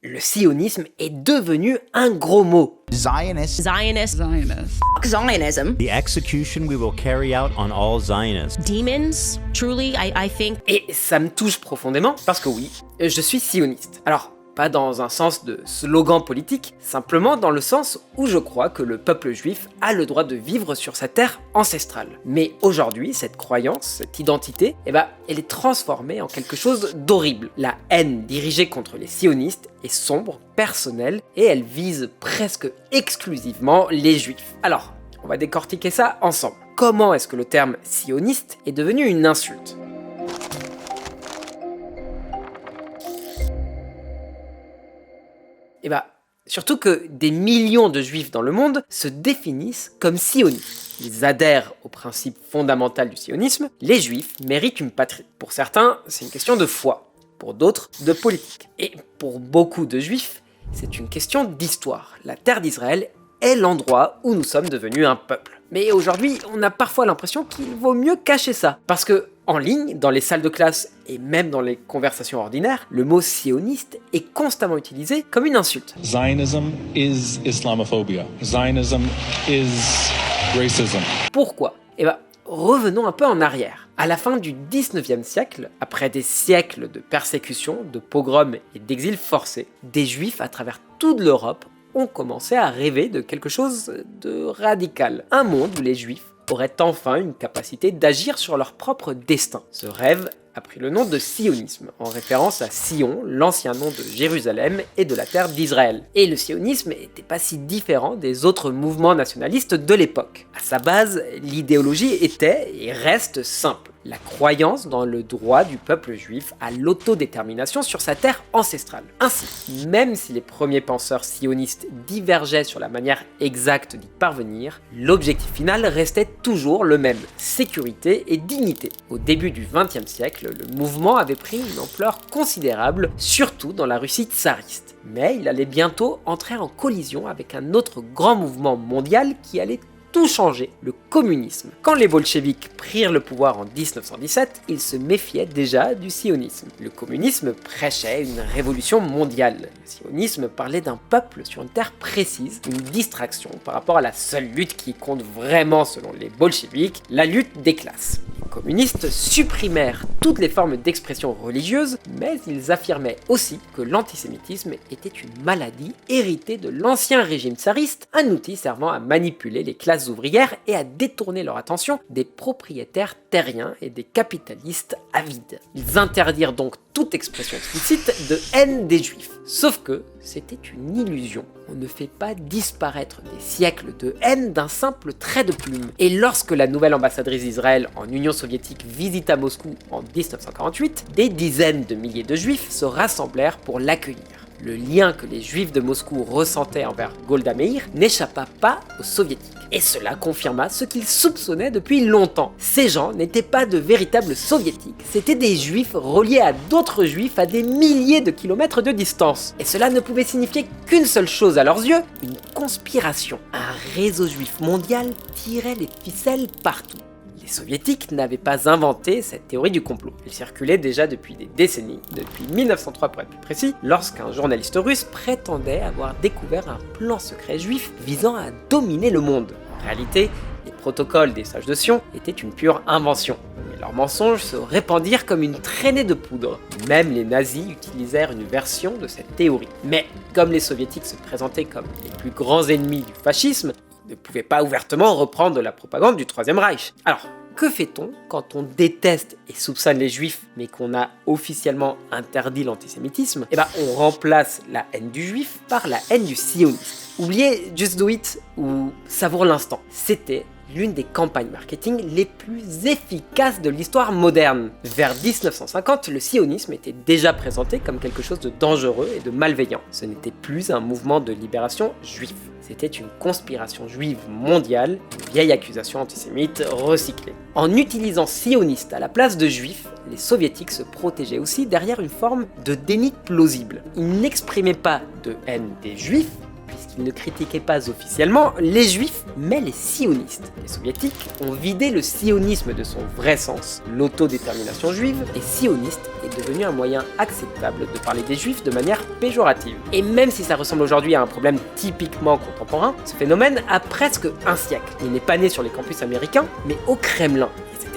le sionisme est devenu un gros mot. Zionist. Zionist. Zionist. Zionism. The execution we will carry out on all Zionists. Demons, truly, I think. Et ça me touche profondément parce que oui, je suis sioniste. Alors, pas dans un sens de slogan politique, simplement dans le sens où je crois que le peuple juif a le droit de vivre sur sa terre ancestrale. Mais aujourd'hui, cette croyance, cette identité, elle est transformée en quelque chose d'horrible. La haine dirigée contre les sionistes est sombre, personnelle, et elle vise presque exclusivement les juifs. Alors, on va décortiquer ça ensemble. Comment est-ce que le terme sioniste est devenu une insulte ? Surtout que des millions de juifs dans le monde se définissent comme sionistes. Ils adhèrent au principe fondamental du sionisme, les juifs méritent une patrie. Pour certains, c'est une question de foi, pour d'autres, de politique. Et pour beaucoup de juifs, c'est une question d'histoire. La terre d'Israël est l'endroit où nous sommes devenus un peuple. Mais aujourd'hui, on a parfois l'impression qu'il vaut mieux cacher ça, parce que en ligne, dans les salles de classe et même dans les conversations ordinaires, le mot sioniste est constamment utilisé comme une insulte. Zionism is Islamophobia. Zionism is racism. Pourquoi ? Revenons un peu en arrière. À la fin du 19e siècle, après des siècles de persécutions, de pogroms et d'exil forcés, des juifs à travers toute l'Europe ont commencé à rêver de quelque chose de radical. Un monde où les juifs auraient enfin une capacité d'agir sur leur propre destin. Ce rêve a pris le nom de sionisme, en référence à Sion, l'ancien nom de Jérusalem et de la terre d'Israël. Et le sionisme n'était pas si différent des autres mouvements nationalistes de l'époque. À sa base, l'idéologie était et reste simple. La croyance dans le droit du peuple juif à l'autodétermination sur sa terre ancestrale. Ainsi, même si les premiers penseurs sionistes divergeaient sur la manière exacte d'y parvenir, l'objectif final restait toujours le même, sécurité et dignité. Au début du XXe siècle, le mouvement avait pris une ampleur considérable, surtout dans la Russie tsariste. Mais il allait bientôt entrer en collision avec un autre grand mouvement mondial qui allait tout changer, le communisme. Quand les bolcheviks prirent le pouvoir en 1917, ils se méfiaient déjà du sionisme. Le communisme prêchait une révolution mondiale. Le sionisme parlait d'un peuple sur une terre précise, une distraction par rapport à la seule lutte qui compte vraiment selon les bolcheviks, la lutte des classes. Les communistes supprimèrent toutes les formes d'expression religieuse, mais ils affirmaient aussi que l'antisémitisme était une maladie héritée de l'ancien régime tsariste, un outil servant à manipuler les classes ouvrières et à détourner leur attention des propriétaires terriens et des capitalistes avides. Ils interdirent donc toute expression explicite de haine des juifs. Sauf que c'était une illusion. On ne fait pas disparaître des siècles de haine d'un simple trait de plume. Et lorsque la nouvelle ambassadrice d'Israël en Union soviétique visita Moscou en 1948, des dizaines de milliers de juifs se rassemblèrent pour l'accueillir. Le lien que les juifs de Moscou ressentaient envers Golda Meir n'échappa pas aux soviétiques. Et cela confirma ce qu'ils soupçonnaient depuis longtemps. Ces gens n'étaient pas de véritables soviétiques, c'étaient des juifs reliés à d'autres juifs à des milliers de kilomètres de distance. Et cela ne pouvait signifier qu'une seule chose à leurs yeux, une conspiration. Un réseau juif mondial tirait les ficelles partout. Les soviétiques n'avaient pas inventé cette théorie du complot. Elle circulait déjà depuis des décennies, depuis 1903 pour être plus précis, lorsqu'un journaliste russe prétendait avoir découvert un plan secret juif visant à dominer le monde. En réalité, les protocoles des sages de Sion étaient une pure invention. Mais leurs mensonges se répandirent comme une traînée de poudre. Même les nazis utilisèrent une version de cette théorie. Mais comme les soviétiques se présentaient comme les plus grands ennemis du fascisme, ne pouvait pas ouvertement reprendre la propagande du Troisième Reich. Alors, que fait-on quand on déteste et soupçonne les juifs, mais qu'on a officiellement interdit l'antisémitisme ? On remplace la haine du juif par la haine du sioniste. Oubliez Just Do It ou Savoure l'instant. C'était l'une des campagnes marketing les plus efficaces de l'histoire moderne. Vers 1950, le sionisme était déjà présenté comme quelque chose de dangereux et de malveillant. Ce n'était plus un mouvement de libération juif. C'était une conspiration juive mondiale, une vieille accusation antisémite recyclée. En utilisant sioniste à la place de juif, les soviétiques se protégeaient aussi derrière une forme de déni plausible. Ils n'exprimaient pas de haine des juifs, puisqu'ils qu'ils ne critiquaient pas officiellement les juifs, mais les sionistes. Les soviétiques ont vidé le sionisme de son vrai sens, l'autodétermination juive, et sioniste est devenu un moyen acceptable de parler des juifs de manière péjorative. Et même si ça ressemble aujourd'hui à un problème typiquement contemporain, ce phénomène a presque un siècle. Il n'est pas né sur les campus américains, mais au Kremlin.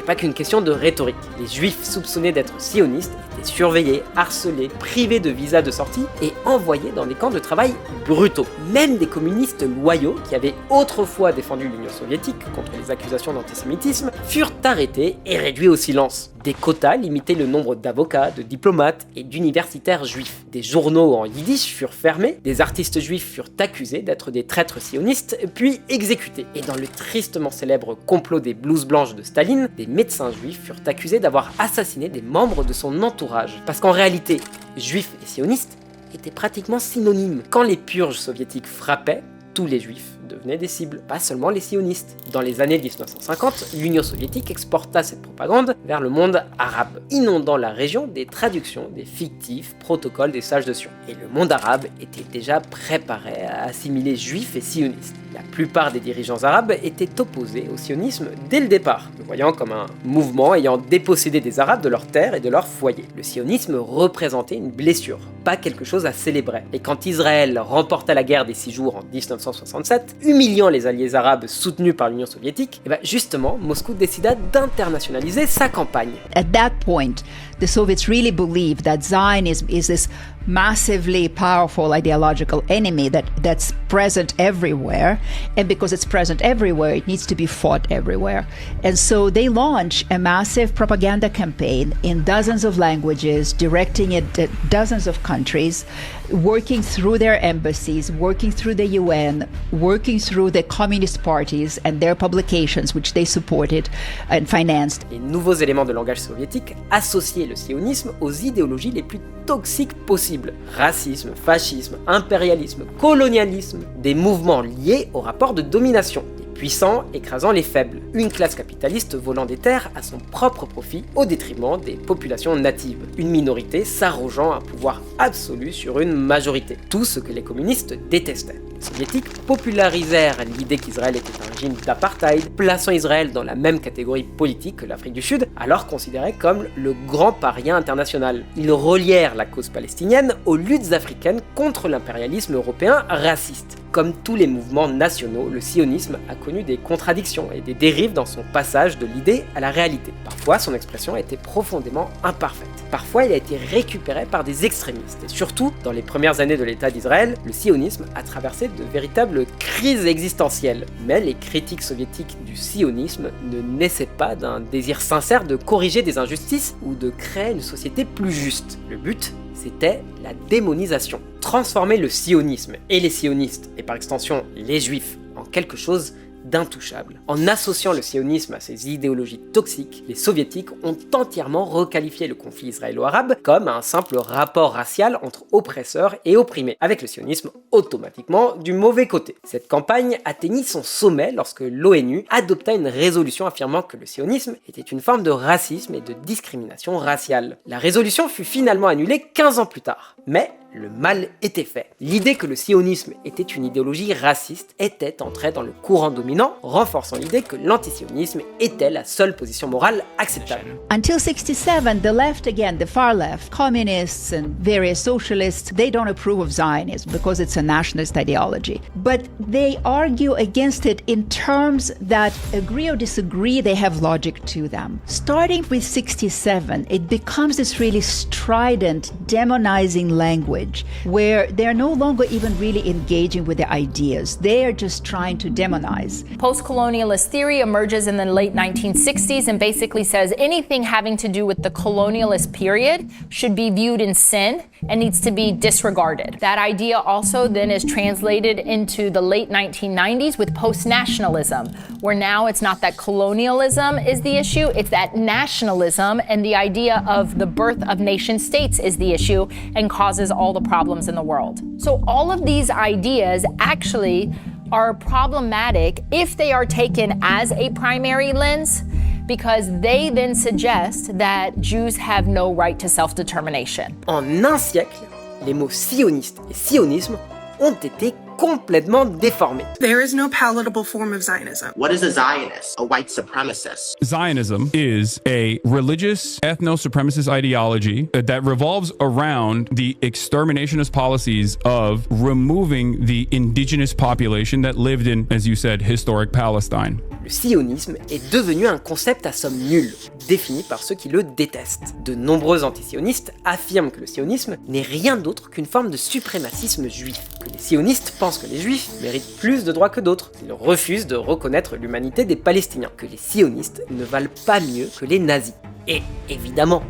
Pas qu'une question de rhétorique. Les juifs soupçonnés d'être sionistes étaient surveillés, harcelés, privés de visa de sortie et envoyés dans des camps de travail brutaux. Même des communistes loyaux, qui avaient autrefois défendu l'Union soviétique contre les accusations d'antisémitisme, furent arrêtés et réduits au silence. Des quotas limitaient le nombre d'avocats, de diplomates et d'universitaires juifs. Des journaux en yiddish furent fermés, des artistes juifs furent accusés d'être des traîtres sionistes, puis exécutés. Et dans le tristement célèbre complot des blouses blanches de Staline, des médecins juifs furent accusés d'avoir assassiné des membres de son entourage. Parce qu'en réalité, juifs et sionistes étaient pratiquement synonymes. Quand les purges soviétiques frappaient, tous les juifs devenaient des cibles, pas seulement les sionistes. Dans les années 1950, l'Union soviétique exporta cette propagande vers le monde arabe, inondant la région des traductions des fictifs protocoles des sages de Sion. Et le monde arabe était déjà préparé à assimiler juifs et sionistes. La plupart des dirigeants arabes étaient opposés au sionisme dès le départ, le voyant comme un mouvement ayant dépossédé des Arabes de leurs terres et de leurs foyers. Le sionisme représentait une blessure, pas quelque chose à célébrer. Et quand Israël remporta la guerre des 6 jours en 1967, humiliant les alliés arabes soutenus par l'Union soviétique, et justement, Moscou décida d'internationaliser sa campagne. At that point, the Soviets really believed that Zionism is this massively powerful ideological enemy that's present everywhere, and because it's present everywhere, it needs to be fought everywhere. And so they launched a massive propaganda campaign in dozens of languages, directing it at dozens of countries, working through their embassies, working through the UN, working through the communist parties and their publications, which they supported and financed. Les nouveaux éléments de langage soviétique associaient le sionisme aux idéologies les plus toxiques possibles. Racisme, fascisme, impérialisme, colonialisme, des mouvements liés au rapport de domination. Puissants écrasant les faibles, une classe capitaliste volant des terres à son propre profit au détriment des populations natives, une minorité s'arrogeant un pouvoir absolu sur une majorité, tout ce que les communistes détestaient. Les soviétiques popularisèrent l'idée qu'Israël était un régime d'apartheid, plaçant Israël dans la même catégorie politique que l'Afrique du Sud, alors considéré comme le grand paria international. Ils relièrent la cause palestinienne aux luttes africaines contre l'impérialisme européen raciste. Comme tous les mouvements nationaux, le sionisme a connu des contradictions et des dérives dans son passage de l'idée à la réalité. Parfois, son expression a été profondément imparfaite. Parfois, il a été récupéré par des extrémistes. Et surtout, dans les premières années de l'État d'Israël, le sionisme a traversé de véritables crises existentielles. Mais les critiques soviétiques du sionisme ne naissaient pas d'un désir sincère de corriger des injustices ou de créer une société plus juste. Le but, c'était la démonisation. Transformer le sionisme et les sionistes, et par extension les juifs, en quelque chose d'intouchable. En associant le sionisme à ces idéologies toxiques, les soviétiques ont entièrement requalifié le conflit israélo-arabe comme un simple rapport racial entre oppresseurs et opprimés, avec le sionisme automatiquement du mauvais côté. Cette campagne atteignit son sommet lorsque l'ONU adopta une résolution affirmant que le sionisme était une forme de racisme et de discrimination raciale. La résolution fut finalement annulée 15 ans plus tard, mais le mal était fait. L'idée que le sionisme était une idéologie raciste était entrée dans le courant dominant, renforçant l'idée que l'antisionisme était la seule position morale acceptable. Until 67, the left, again, the far left, communists and various socialists, they don't approve of Zionism because it's a nationalist ideology. But they argue against it in terms that, agree or disagree, they have logic to them. Starting with 67, it becomes this really strident, demonizing language where they're no longer even really engaging with the ideas. They are just trying to demonize. Post-colonialist theory emerges in the late 1960s and basically says anything having to do with the colonialist period should be viewed in sin and needs to be disregarded. That idea also then is translated into the late 1990s with post-nationalism, where now it's not that colonialism is the issue, it's that nationalism and the idea of the birth of nation states is the issue and causes all the problems in the world. So all of these ideas actually are problematic if they are taken as a primary lens, because they then suggest that Jews have no right to self-determination. En un siècle, les mots sioniste et sionisme ont été complètement déformée. There is no palatable form of Zionism. What is a Zionist? A white supremacist. Zionism is a religious ethno-supremacist ideology that revolves around the exterminationist policies of removing the indigenous population that lived in, as you said, historic Palestine. Le sionisme est devenu un concept à somme nulle, défini par ceux qui le détestent. De nombreux antisionistes affirment que le sionisme n'est rien d'autre qu'une forme de suprémacisme juif, que les sionistes pensent que les juifs méritent plus de droits que d'autres, qu'ils refusent de reconnaître l'humanité des Palestiniens, que les sionistes ne valent pas mieux que les nazis. Et évidemment,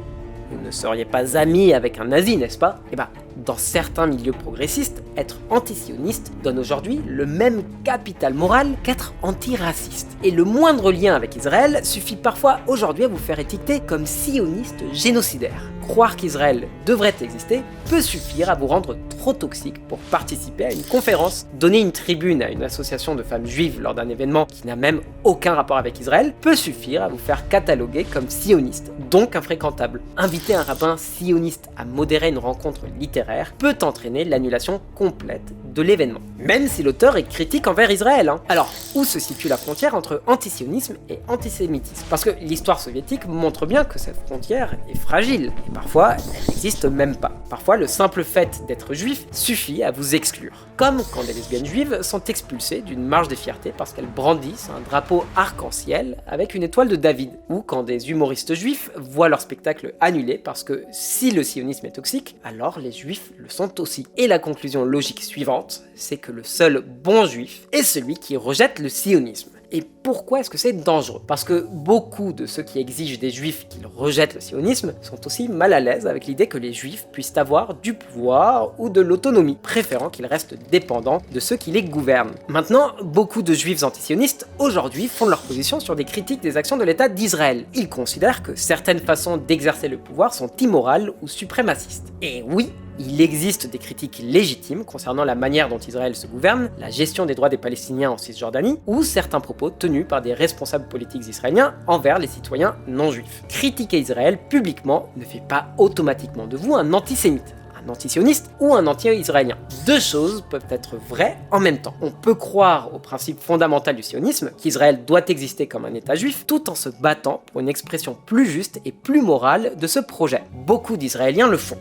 vous ne seriez pas amis avec un nazi, n'est-ce pas? Eh ben, dans certains milieux progressistes, être antisioniste donne aujourd'hui le même capital moral qu'être antiraciste. Et le moindre lien avec Israël suffit parfois aujourd'hui à vous faire étiqueter comme sioniste génocidaire. Croire qu'Israël devrait exister peut suffire à vous rendre trop toxique pour participer à une conférence. Donner une tribune à une association de femmes juives lors d'un événement qui n'a même aucun rapport avec Israël peut suffire à vous faire cataloguer comme sioniste, donc infréquentable. Inviter un rabbin sioniste à modérer une rencontre littéraire peut entraîner l'annulation complète de l'événement, même si l'auteur est critique envers Israël. Alors, où se situe la frontière entre antisionisme et antisémitisme? Parce que l'histoire soviétique montre bien que cette frontière est fragile, et parfois, elle n'existe même pas. Parfois, le simple fait d'être juif suffit à vous exclure. Comme quand des lesbiennes juives sont expulsées d'une marche des fiertés parce qu'elles brandissent un drapeau arc-en-ciel avec une étoile de David, ou quand des humoristes juifs voient leur spectacle annulé parce que si le sionisme est toxique, alors les juifs le sont aussi. Et la conclusion logique suivante, c'est que le seul bon juif est celui qui rejette le sionisme. Et pourquoi est-ce que c'est dangereux? Parce que beaucoup de ceux qui exigent des juifs qu'ils rejettent le sionisme sont aussi mal à l'aise avec l'idée que les juifs puissent avoir du pouvoir ou de l'autonomie, préférant qu'ils restent dépendants de ceux qui les gouvernent. Maintenant, beaucoup de juifs antisionistes aujourd'hui fondent leur position sur des critiques des actions de l'État d'Israël. Ils considèrent que certaines façons d'exercer le pouvoir sont immorales ou suprémacistes. Et oui, il existe des critiques légitimes concernant la manière dont Israël se gouverne, la gestion des droits des Palestiniens en Cisjordanie, ou certains propos tenus par des responsables politiques israéliens envers les citoyens non-juifs. Critiquer Israël publiquement ne fait pas automatiquement de vous un antisémite, un antisioniste ou un anti-israélien. Deux choses peuvent être vraies en même temps. On peut croire au principe fondamental du sionisme, qu'Israël doit exister comme un État juif, tout en se battant pour une expression plus juste et plus morale de ce projet. Beaucoup d'Israéliens le font.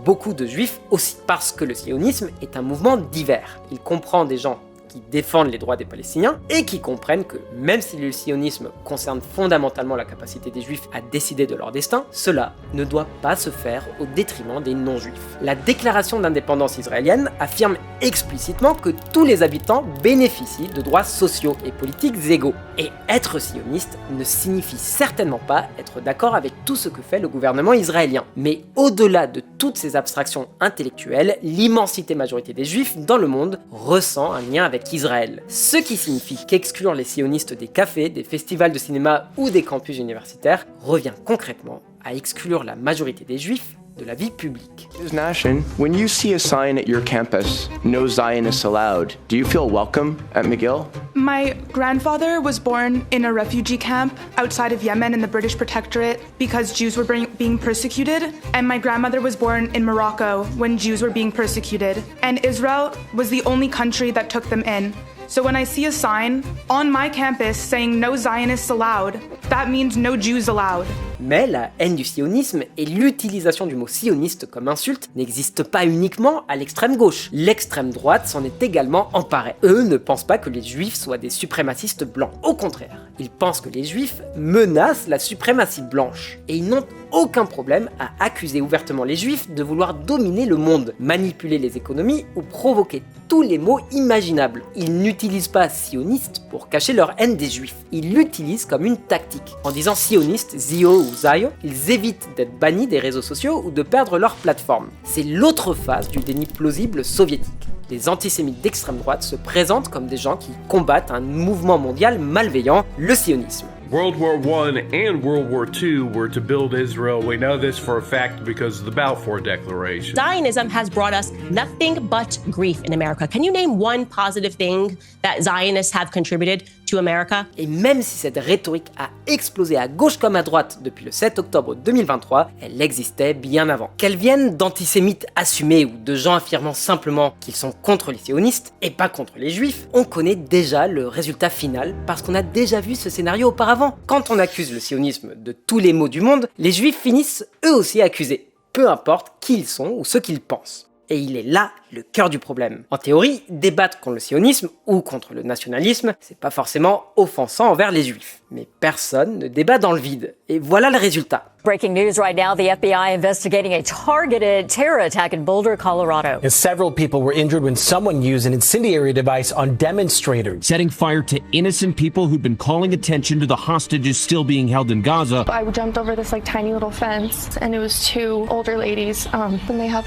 Beaucoup de juifs aussi, parce que le sionisme est un mouvement divers. Il comprend des gens qui défendent les droits des Palestiniens et qui comprennent que même si le sionisme concerne fondamentalement la capacité des juifs à décider de leur destin, cela ne doit pas se faire au détriment des non-juifs. La déclaration d'indépendance israélienne affirme explicitement que tous les habitants bénéficient de droits sociaux et politiques égaux. Et être sioniste ne signifie certainement pas être d'accord avec tout ce que fait le gouvernement israélien. Mais au-delà de toutes ces abstractions intellectuelles, l'immensité majorité des juifs dans le monde ressent un lien avec Israël. Ce qui signifie qu'exclure les sionistes des cafés, des festivals de cinéma ou des campus universitaires revient concrètement à exclure la majorité des juifs de la vie publique. Ms. Nashin, when you see a sign at your campus, no Zionists allowed, do you feel welcome at McGill? My grandfather was born in a refugee camp outside of Yemen in the British Protectorate because Jews were being persecuted, and my grandmother was born in Morocco when Jews were being persecuted, and Israel was the only country that took them in. So when I see a sign on my campus saying no Zionists allowed, that means no Jews allowed. Mais la haine du sionisme et l'utilisation du mot sioniste comme insulte n'existent pas uniquement à l'extrême gauche. L'extrême droite s'en est également emparée. Eux ne pensent pas que les juifs soient des suprémacistes blancs. Au contraire, ils pensent que les juifs menacent la suprématie blanche. Et ils n'ont aucun problème à accuser ouvertement les juifs de vouloir dominer le monde, manipuler les économies ou provoquer tous les maux imaginables. Ils n'utilisent pas sioniste pour cacher leur haine des juifs. Ils l'utilisent comme une tactique. En disant sioniste, zio ou zayo, ils évitent d'être bannis des réseaux sociaux ou de perdre leur plateforme. C'est l'autre face du déni plausible soviétique. Les antisémites d'extrême droite se présentent comme des gens qui combattent un mouvement mondial malveillant, le sionisme. World War I and World War II were to build Israel. We know this for a fact because of the Balfour Declaration. Zionism has brought us nothing but grief in America. Can you name one positive thing that Zionists have contributed to America. Et même si cette rhétorique a explosé à gauche comme à droite depuis le 7 octobre 2023, elle existait bien avant. Qu'elle vienne d'antisémites assumés ou de gens affirmant simplement qu'ils sont contre les sionistes et pas contre les juifs, on connaît déjà le résultat final parce qu'on a déjà vu ce scénario auparavant. Quand on accuse le sionisme de tous les maux du monde, les juifs finissent eux aussi accusés, peu importe qui ils sont ou ce qu'ils pensent. Et il est là le cœur du problème. En théorie, débattre contre le sionisme ou contre le nationalisme, c'est pas forcément offensant envers les juifs. Mais personne ne débat dans le vide. Et voilà le résultat. Breaking news right now, the FBI investigating a targeted terror attack in Boulder, Colorado. And several people were injured when someone used an incendiary device on demonstrators, setting fire to innocent people who'd been calling attention to the hostages still being held in Gaza. I jumped over this tiny little fence, and it was two older ladies, and they had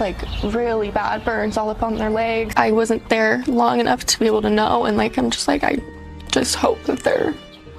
really bad burns all up on their legs. I wasn't there long enough to be able to know, and I just hope that they're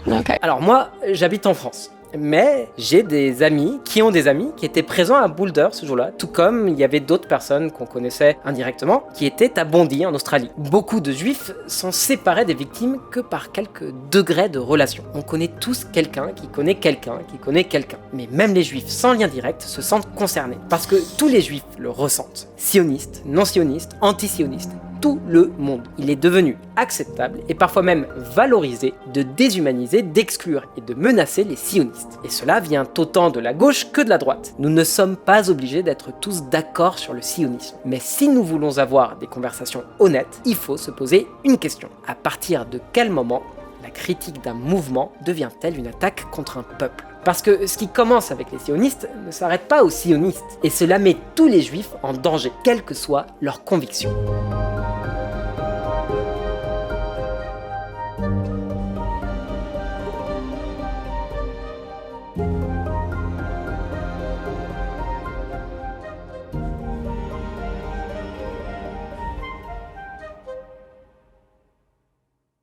okay. Alors moi, j'habite en France. Mais j'ai des amis qui ont des amis qui étaient présents à Boulder ce jour-là, tout comme il y avait d'autres personnes qu'on connaissait indirectement qui étaient à Bondi en Australie. Beaucoup de juifs sont séparés des victimes que par quelques degrés de relation. On connaît tous quelqu'un qui connaît quelqu'un qui connaît quelqu'un. Mais même les juifs sans lien direct se sentent concernés. Parce que tous les juifs le ressentent. Sionistes, non sionistes, anti-sionistes. Tout le monde. Il est devenu acceptable et parfois même valorisé de déshumaniser, d'exclure et de menacer les sionistes. Et cela vient autant de la gauche que de la droite. Nous ne sommes pas obligés d'être tous d'accord sur le sionisme. Mais si nous voulons avoir des conversations honnêtes, il faut se poser une question. À partir de quel moment la critique d'un mouvement devient-elle une attaque contre un peuple ? Parce que ce qui commence avec les sionistes ne s'arrête pas aux sionistes. Et cela met tous les juifs en danger, quelles que soient leurs convictions.